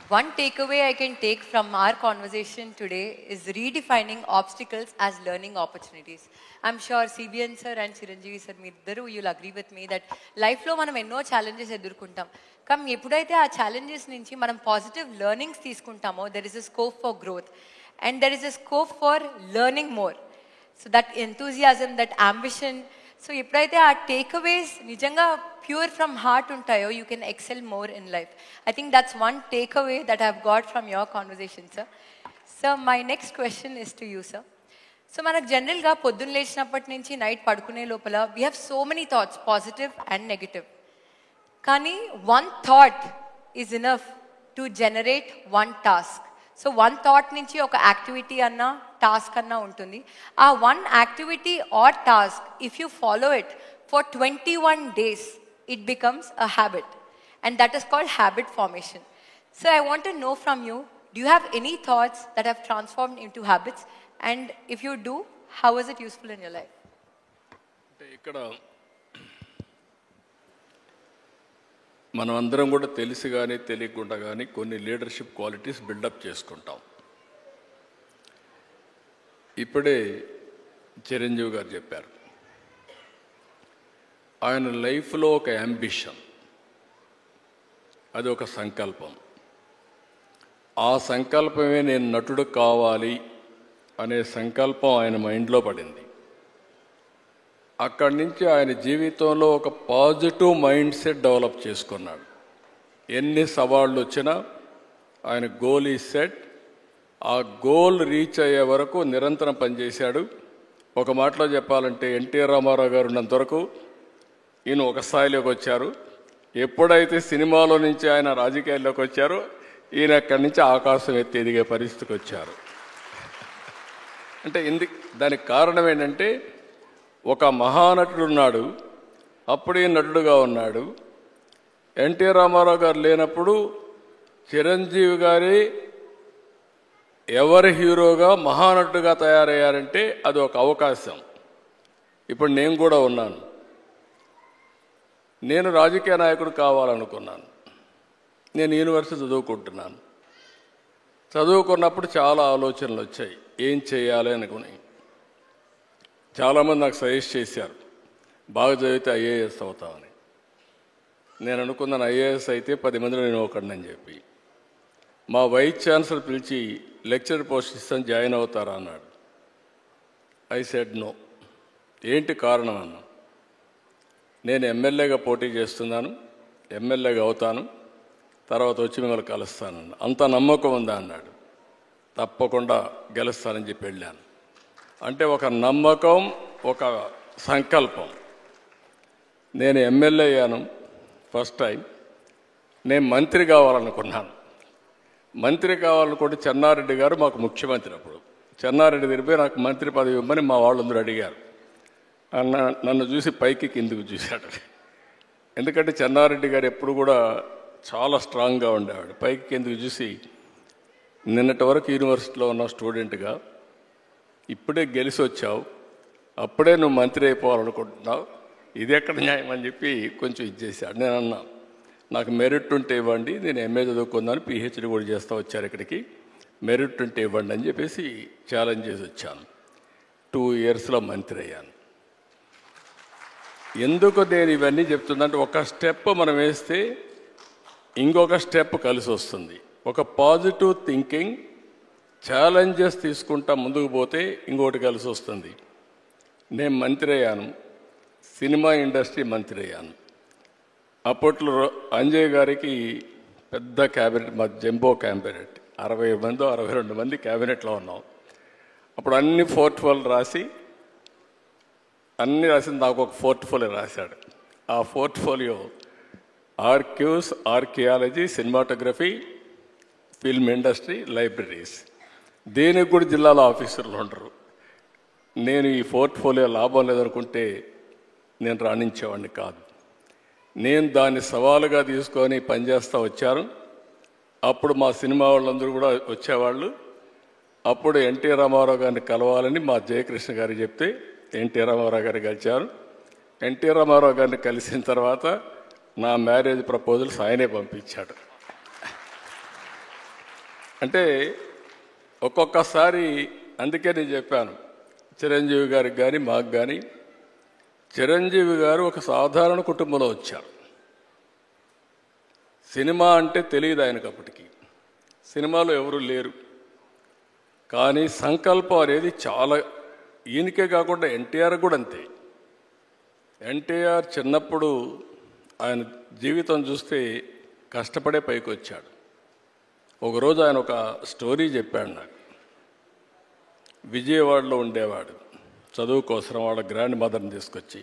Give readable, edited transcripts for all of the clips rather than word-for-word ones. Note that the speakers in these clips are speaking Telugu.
One takeaway I can take from our conversation today is redefining obstacles as learning opportunities. I'm sure CBN sir and Chiranjeevi sir, meeru you'll agree with me that life lo manam enno challenges edurkuntam. Eppudaithe aa challenges nunchi manam positive learnings teeskuntamo, there is a scope for growth and there is a scope for learning more. So that enthusiasm, that ambition, so ఎప్పుడైతే ఆ టేక్అవేస్ నిజంగా ప్యూర్ ఫ్రమ్ హార్ట్ ఉంటాయో you can excel more in life. I think that's one takeaway that I have got from your conversation sir. Sir my next question is to you sir. So మనకు జనరల్గా పొద్దున్న లేచినప్పటి నుంచి నైట్ పడుకునే లోపల we have so many thoughts, positive and negative. కానీ one thought is enough to generate one task. So one thought నుంచి ఒక యాక్టివిటీ అన్నా టాస్క్ అన్నా ఉంటుంది. ఆ one activity are task if you follow it for 21 days it becomes a habit and that is called habit formation. So I want to know from you, do you have any thoughts that have transformed in to habits and if you do, how is it useful in your life? ఇక్కడ మనం అందరం కూడా తెలిసి కానీ తెలియకుండా కానీ కొన్ని లీడర్షిప్ క్వాలిటీస్ బిల్డప్ చేసుకుంటాం. ఇప్పుడే చిరంజీవి గారు చెప్పారు, ఆయన లైఫ్లో ఒక యాంబిషన్, అది ఒక సంకల్పం. ఆ సంకల్పమే నేను నటుడు కావాలి అనే సంకల్పం ఆయన మైండ్లో పడింది. అక్కడి నుంచి ఆయన జీవితంలో ఒక పాజిటివ్ మైండ్ సెట్ డెవలప్ చేసుకున్నాడు. ఎన్ని సవాళ్ళు వచ్చినా ఆయన గోల్ ఈ సెట్, ఆ గోల్ రీచ్ అయ్యే వరకు నిరంతరం పనిచేశాడు. ఒక మాటలో చెప్పాలంటే ఎన్టీఆర్ రామారావు గారు ఉన్నంత వరకు ఈయన ఒక స్థాయిలోకి వచ్చారు. ఎప్పుడైతే సినిమాలో నుంచి ఆయన రాజకీయాల్లోకి వచ్చారో ఈయన అక్కడి నుంచి ఆకాశం ఎత్తి ఎదిగే పరిస్థితికి వచ్చారు. అంటే దానికి కారణం ఏంటంటే ఒక మహానటుడు ఉన్నాడు, అప్పుడే నటుడుగా ఉన్నాడు. ఎన్టీ రామారావు గారు లేనప్పుడు చిరంజీవి గారి ఎవరి హీరోగా మహానటుడుగా తయారయ్యారంటే అది ఒక అవకాశం. ఇప్పుడు నేను కూడా ఉన్నాను. నేను రాజకీయ నాయకుడు కావాలనుకున్నాను. నేను యూనివర్సిటీ చదువుకుంటున్నాను. చదువుకున్నప్పుడు చాలా ఆలోచనలు వచ్చాయి, ఏం చేయాలి అనుకుని. చాలామంది నాకు సజెస్ట్ చేశారు, బాగా చదివితే ఐఏఎస్ అవుతామని. నేను అనుకున్నాను ఐఏఎస్ అయితే 10 మందిలో నేను ఒకడిని చెప్పి. మా వైస్ ఛాన్సలర్ పిలిచి లెక్చరర్ పోస్ట్ ఇస్తాను, జాయిన్ అవుతారా అన్నాడు. I said no. ఏంటి కారణం అన్నా, నేను ఎమ్మెల్యేగా పోటీ చేస్తున్నాను, ఎమ్మెల్యేగా అవుతాను, తర్వాత వచ్చి మిమ్మల్ని కలుస్తానన్నా. అంత నమ్మకం ఉందా అన్నాడు. తప్పకుండా గెలుస్తానని చెప్పి వెళ్ళాను. అంటే ఒక నమ్మకం, ఒక సంకల్పం. నేను ఎమ్మెల్యే అయ్యాను ఫస్ట్ టైం. నేను మంత్రి కావాలనుకున్నాను. మంత్రి కావాలనుకుంటే చెన్నారెడ్డి గారు మాకు ముఖ్యమంత్రి. అప్పుడు చెన్నారెడ్డి తిరిగిపోయి నాకు మంత్రి పదవి ఇవ్వమని మా వాళ్ళందరూ అడిగారు. నన్ను చూసి పైకి కిందికి చూశాడు. ఎందుకంటే చెన్నారెడ్డి గారు ఎప్పుడు కూడా చాలా స్ట్రాంగ్గా ఉండేవాడు. పైకి కిందికి చూసి, నిన్నటి వరకు యూనివర్సిటీలో ఉన్న స్టూడెంట్గా ఇప్పుడే గెలిచి వచ్చావు, అప్పుడే నువ్వు మంత్రి అయిపోవాలనుకుంటున్నావు, ఇది ఎక్కడ న్యాయం అని చెప్పి కొంచెం ఇచ్చేసాడు. నేను అన్నా, నాకు మెరిట్ ఉంటే ఇవ్వండి, నేను ఎంఏ చదువుకున్నాను, పిహెచ్డి కూడా చేస్తూ వచ్చారు ఇక్కడికి, మెరిట్ ఉంటే ఇవ్వండి అని చెప్పేసి ఛాలెంజ్ చేసి వచ్చాను. 2 yearsలో మంత్రి అయ్యాను. ఎందుకు నేను ఇవన్నీ చెప్తుందంటే, ఒక స్టెప్ మనం వేస్తే ఇంకొక స్టెప్ కలిసి వస్తుంది. ఒక పాజిటివ్ థింకింగ్, ఛాలెంజెస్ తీసుకుంటా ముందుకు పోతే ఇంకోటి కలిసి వస్తుంది. నేను మంత్రి అయ్యాను, సినిమా ఇండస్ట్రీ మంత్రి అయ్యాను. అప్పట్లో అంజయ్ గారికి పెద్ద క్యాబినెట్, మా జంబో క్యాబినెట్, 60 మందో 62 మంది క్యాబినెట్లో ఉన్నాం. అప్పుడు అన్ని పోర్ట్ఫోలియో రాసి నాకు ఒక పోర్ట్ఫోలియో రాశాడు. ఆ portfolio archives, archaeology, cinematography, film industry, libraries. దేనికి కూడా జిల్లాలో ఆఫీసర్లు ఉండరు. నేను ఈ పోర్ట్ఫోలియో లాభం లేదనుకుంటే నేను రాణించేవాడిని కాదు. నేను దాన్ని సవాలుగా తీసుకొని పనిచేస్తూ వచ్చాను. అప్పుడు మా సినిమా వాళ్ళందరూ కూడా వచ్చేవాళ్ళు. అప్పుడు ఎన్టీ రామారావు గారిని కలవాలని మా జయకృష్ణ గారికి చెప్తే ఎన్టీ రామారావు గారు కలిశారు. ఎన్టీ రామారావు గారిని కలిసిన తర్వాత నా మ్యారేజ్ ప్రపోజల్స్ ఆయనే పంపించాడు. అంటే ఒక్కొక్కసారి అందుకే నేను చెప్పాను చిరంజీవి గారికి కానీ మాకు కానీ, చిరంజీవి గారు ఒక సాధారణ కుటుంబంలో వచ్చారు. సినిమా అంటే తెలియదు ఆయనకు అప్పటికి, సినిమాలో ఎవరు లేరు. కానీ సంకల్పం అనేది చాలా, ఈయనకే కాకుండా ఎన్టీఆర్ కూడా అంతే. ఎన్టీఆర్ చిన్నప్పుడు ఆయన జీవితం చూస్తే కష్టపడే పైకి వచ్చాడు. ఒకరోజు ఆయన ఒక స్టోరీ చెప్పాడు నాకు. విజయవాడలో ఉండేవాడు, చదువు కోసం వాళ్ళ గ్రాండ్ మదర్ని తీసుకొచ్చి,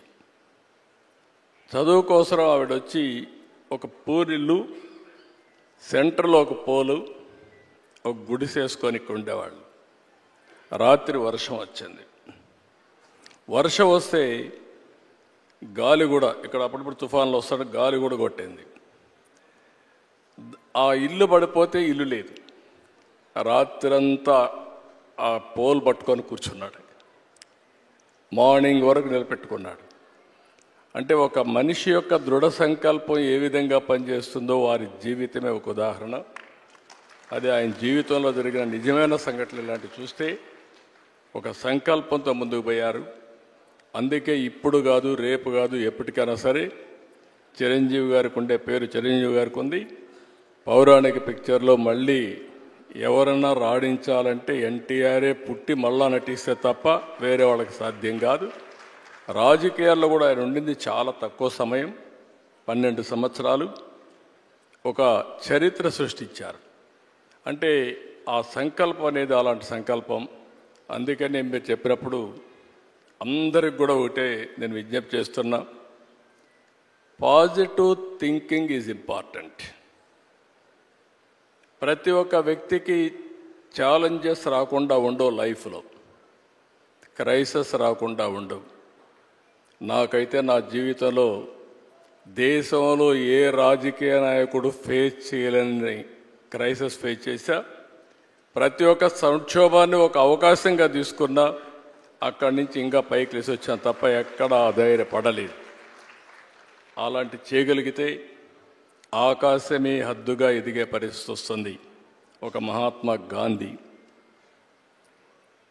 చదువు కోసం ఆవిడ వచ్చి ఒక పూరిల్లు, సెంటర్లో ఒక పోలు, ఒక గుడిసేసుకొని ఇక్కడ ఉండేవాళ్ళు. రాత్రి వర్షం వచ్చింది. వర్షం వస్తే గాలి కూడా, ఇక్కడ అప్పుడప్పుడు తుఫాన్లు వస్తాడు, గాలి కూడా కొట్టింది. ఆ ఇల్లు పడిపోతే ఇల్లు లేదు. రాత్రంతా ఆ పోల్ పట్టుకొని కూర్చున్నాడు. మార్నింగ్ వరకు నిలబెట్టుకున్నాడు. అంటే ఒక మనిషి యొక్క దృఢ సంకల్పం ఏ విధంగా పనిచేస్తుందో వారి జీవితమే ఒక ఉదాహరణ. అది ఆయన జీవితంలో జరిగిన నిజమైన సంఘటనలు ఇలాంటివి చూస్తే ఒక సంకల్పంతో ముందుకు పోయారు. అందుకే ఇప్పుడు కాదు, రేపు కాదు, ఎప్పటికైనా సరే చిరంజీవి గారికి ఉండే పేరు చిరంజీవి గారికి ఉంది. పౌరాణిక పిక్చర్లో మళ్ళీ ఎవరన్నా రాణించాలంటే ఎన్టీఆరే పుట్టి మళ్ళా నటిస్తే తప్ప వేరే వాళ్ళకి సాధ్యం కాదు. రాజకీయాల్లో కూడా ఆయన ఉండింది చాలా తక్కువ సమయం, 12 సంవత్సరాలు. ఒక చరిత్ర సృష్టించారు. అంటే ఆ సంకల్పం అనేది అలాంటి సంకల్పం. అందుకని మీరు చెప్పినప్పుడు అందరికి కూడా ఒకటే నేను విజ్ఞప్తి చేస్తున్నా, పాజిటివ్ థింకింగ్ ఈజ్ ఇంపార్టెంట్. ప్రతి ఒక్క వ్యక్తికి ఛాలెంజెస్ రాకుండా ఉండవు, లైఫ్లో క్రైసిస్ రాకుండా ఉండవు. నాకైతే నా జీవితంలో దేశంలో ఏ రాజకీయ నాయకుడు ఫేస్ చేయలేని క్రైసిస్ ఫేస్ చేశా. ప్రతి ఒక్క సంక్షోభాన్ని ఒక అవకాశంగా తీసుకున్నా, అక్కడి నుంచి ఇంకా పైకి లేసి వచ్చాను తప్ప ఎక్కడ ధైర్యపడలేదు. అలాంటి చేయగలిగితే ఆకాశమే హద్దుగా ఎదిగే పరిస్థితి వస్తుంది. ఒక మహాత్మా గాంధీ,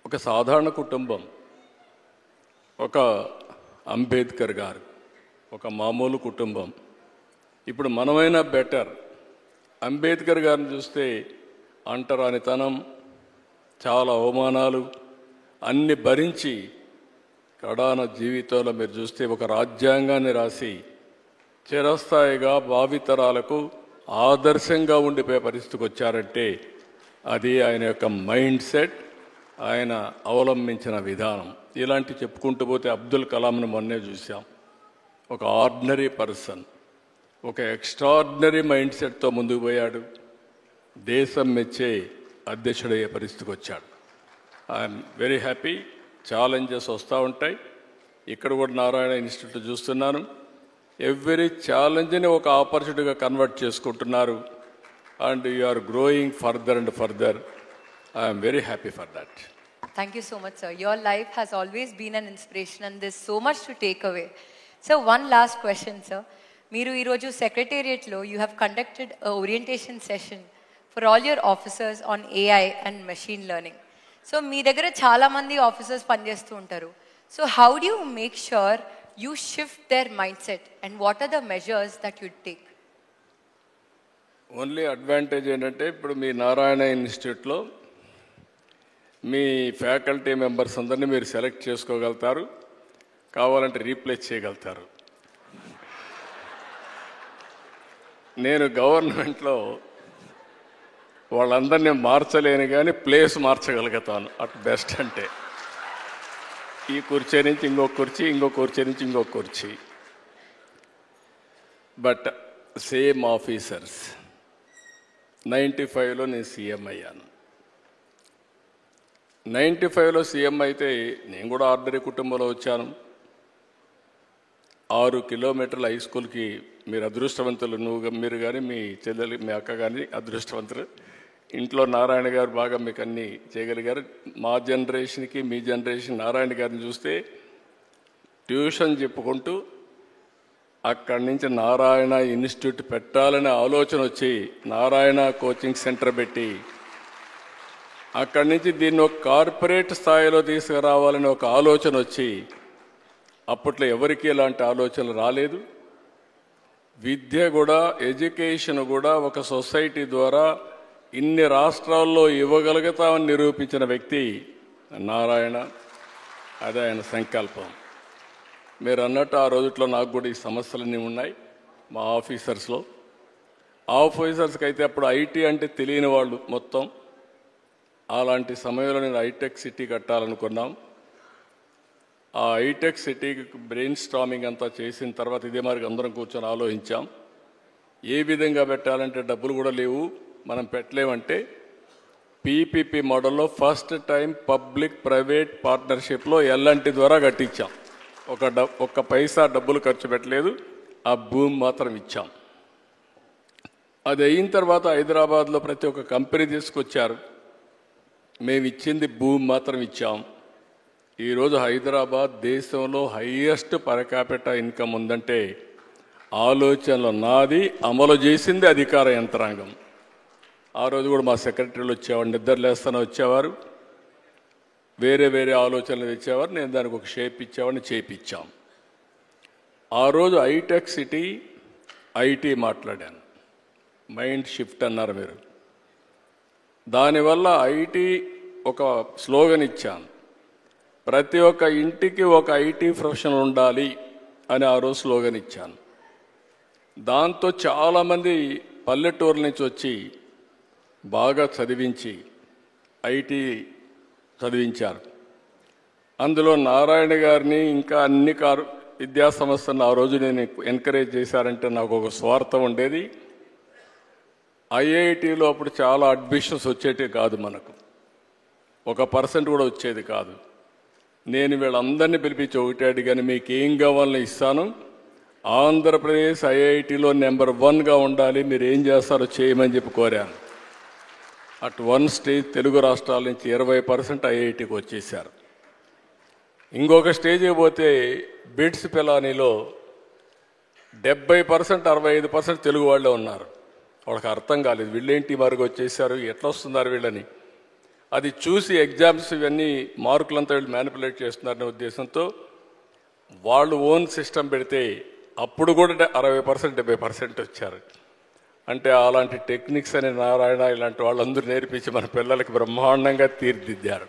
ఒక సాధారణ కుటుంబం, ఒక అంబేద్కర్ గారు, ఒక మామూలు కుటుంబం. ఇప్పుడు మనమైనా బెటర్. అంబేద్కర్ గారిని చూస్తే అంటరానితనం, చాలా అవమానాలు అన్ని భరించి కడాన జీవితంలో మీరు చూస్తే ఒక రాజ్యాంగాన్ని రాసి చిరస్థాయిగా భావితరాలకు ఆదర్శంగా ఉండిపోయే పరిస్థితికి వచ్చారంటే అది ఆయన యొక్క మైండ్ సెట్, ఆయన అవలంబించిన విధానం. ఇలాంటి చెప్పుకుంటూ పోతే అబ్దుల్ కలాంను మొన్నే చూసాం. ఒక ఆర్డినరీ పర్సన్, ఒక ఎక్స్ట్రాడినరీ మైండ్ సెట్తో ముందుకు పోయాడు. దేశం మెచ్చే అధ్యక్షుడయ్యే పరిస్థితికి వచ్చాడు. I'm very happy. ఛాలెంజెస్ వస్తూ ఉంటాయి. ఇక్కడ కూడా నారాయణ ఇన్స్టిట్యూట్ చూస్తున్నాను. ఎవ్రీ ఛాలెంజ్ని ఒక ఆపర్చునిటీగా కన్వర్ట్ చేసుకుంటున్నారు. And you are growing further and further. I'm very happy for that. Thank you so much, sir. Your life has always been an inspiration and there's so much to take away. So one last question, sir. Meeru ee roju secretariat lo you have conducted a orientation session for all your officers on AI and machine learning. So మీ దగ్గర చాలా మంది ఆఫీసర్స్ పనిచేస్తూ ఉంటారు. So how do you make sure you shift their mindset and what are the measures that you take? Only advantage ఏంటంటే ఇప్పుడు మీ నారాయణ ఇన్స్టిట్యూట్లో మీ ఫ్యాకల్టీ మెంబర్స్ అందరినీ మీరు సెలెక్ట్ చేసుకోగలుగుతారు, కావాలంటే రీప్లేస్ చేయగలుగుతారు. నేను గవర్నమెంట్లో వాళ్ళందరినీ మార్చలేను కానీ ప్లేస్ మార్చగలుగుతాను అట్ బెస్ట్. అంటే ఈ కుర్చీ నుంచి ఇంకొక కుర్చీ, ఇంకొక కుర్చీ నుంచి ఇంకొక కుర్చీ. But same officers. 95లో నేను సీఎం అయ్యాను. 95లో సీఎం అయితే నేను కూడా ఆర్డినరీ కుటుంబంలో వచ్చాను. 6 కిలోమీటర్ల హై స్కూల్కి మీరు అదృష్టవంతులు, మీరు కానీ మీ చెల్లెలు మీ అక్క కానీ అదృష్టవంతులు. ఇంట్లో నారాయణ గారు బాగా మీకు అన్నీ చేయగలిగారు. మా జనరేషన్కి మీ జనరేషన్ నారాయణ గారిని చూస్తే ట్యూషన్ చెప్పుకుంటూ అక్కడి నుంచి నారాయణ ఇన్స్టిట్యూట్ పెట్టాలనే ఆలోచన వచ్చి నారాయణ కోచింగ్ సెంటర్ పెట్టి అక్కడి నుంచి దీన్ని ఒక కార్పొరేట్ స్థాయిలో తీసుకురావాలని ఒక ఆలోచన వచ్చి, అప్పట్లో ఎవరికి ఎలాంటి ఆలోచనలు రాలేదు. విద్య కూడా, ఎడ్యుకేషన్ కూడా ఒక సొసైటీ ద్వారా ఇన్ని రాష్ట్రాల్లో ఇవ్వగలుగుతామని నిరూపించిన వ్యక్తి నారాయణ. అదే ఆయన సంకల్పం. మీరు అన్నట్టు ఆ రోజుల్లో నాకు కూడా ఈ సమస్యలన్నీ ఉన్నాయి మా ఆఫీసర్స్లో. ఆఫీసర్స్కి అయితే అప్పుడు ఐటీ అంటే తెలియని వాళ్ళు మొత్తం. అలాంటి సమయంలో నేను హైటెక్ సిటీ కట్టాలనుకున్నాం. ఆ హైటెక్ సిటీకి బ్రెయిన్ స్టార్మింగ్ అంతా చేసిన తర్వాత ఇదే మరి అందరం కూర్చొని ఆలోచించాం. ఏ విధంగా పెట్టాలంటే డబ్బులు కూడా లేవు, మనం పెట్టలేమంటే పీపీపీ మోడల్లో ఫస్ట్ టైం పబ్లిక్ ప్రైవేట్ పార్ట్నర్షిప్లో ఎల్ఎన్టీ ద్వారా కట్టించాం. ఒక్క పైసా డబ్బులు ఖర్చు పెట్టలేదు, ఆ భూమి మాత్రం ఇచ్చాం. అది అయిన తర్వాత హైదరాబాద్లో ప్రతి ఒక్క కంపెనీ తీసుకొచ్చారు, మేము ఇచ్చింది భూమి మాత్రం ఇచ్చాం. ఈరోజు హైదరాబాద్ దేశంలో హైయెస్ట్ పర్ క్యాపిటల్ ఇన్కమ్ ఉందంటే ఆలోచనలో నాది, అమలు చేసింది అధికార యంత్రాంగం. ఆ రోజు కూడా మా సెక్రటరీలు వచ్చేవారు, నిద్రలేస్తానే వచ్చేవారు, వేరే వేరే ఆలోచనలు తెచ్చేవారు, నేను దానికి ఒక షేప్ ఇచ్చేవాడిని, చేపించాం. ఆ రోజు హైటెక్ సిటీ ఐటీ మాట్లాడాను, మైండ్ షిఫ్ట్ అన్నారు మీరు. దానివల్ల ఐటీ ఒక స్లోగన్ ఇచ్చాను, ప్రతి ఒక్క ఇంటికి ఒక ఐటీ ప్రొఫెషనల్ ఉండాలి అని ఆ రోజు స్లోగన్ ఇచ్చాను. దాంతో చాలామంది పల్లెటూరు నుంచి వచ్చి బాగా చదివించి ఐటీ చదివించారు. అందులో నారాయణ గారిని ఇంకా అన్ని విద్యా సంస్థలను ఆ రోజు నేను ఎంకరేజ్ చేశారంటే నాకు ఒక స్వార్థం ఉండేది. ఐఐటీలో అప్పుడు చాలా అడ్మిషన్స్ వచ్చేటివి కాదు, మనకు 1% కూడా వచ్చేది కాదు. నేను వీళ్ళందరినీ పిలిపించి ఒకటి అడిగాను, మీకు ఏం కావాలని ఇస్తాను, ఆంధ్రప్రదేశ్ ఐఐటీలో నెంబర్ 1గా ఉండాలి, మీరు ఏం చేస్తారో చేయమని చెప్పి కోరాను. అట్ వన్ స్టేజ్ తెలుగు రాష్ట్రాల నుంచి 20% ఐఐటీకి వచ్చేసారు. ఇంకొక స్టేజ్కి పోతే బిట్స్ పిలానీలో 70% 65% తెలుగు వాళ్ళే ఉన్నారు. వాళ్ళకి అర్థం కాలేదు, వీళ్ళేంటి మరుగు వచ్చేసారు, ఎట్లా వస్తున్నారు వీళ్ళని. అది చూసి ఎగ్జామ్స్ ఇవన్నీ మార్కులంతా వీళ్ళు మ్యానిపులేట్ చేస్తున్నారనే ఉద్దేశంతో వాళ్ళు ఓన్ సిస్టమ్ పెడితే అప్పుడు కూడా 60% 70% వచ్చారు. అంటే అలాంటి టెక్నిక్స్ అని నారాయణ ఇలాంటి వాళ్ళందరూ నేర్పించి మన పిల్లలకి బ్రహ్మాండంగా తీర్చిదిద్దారు.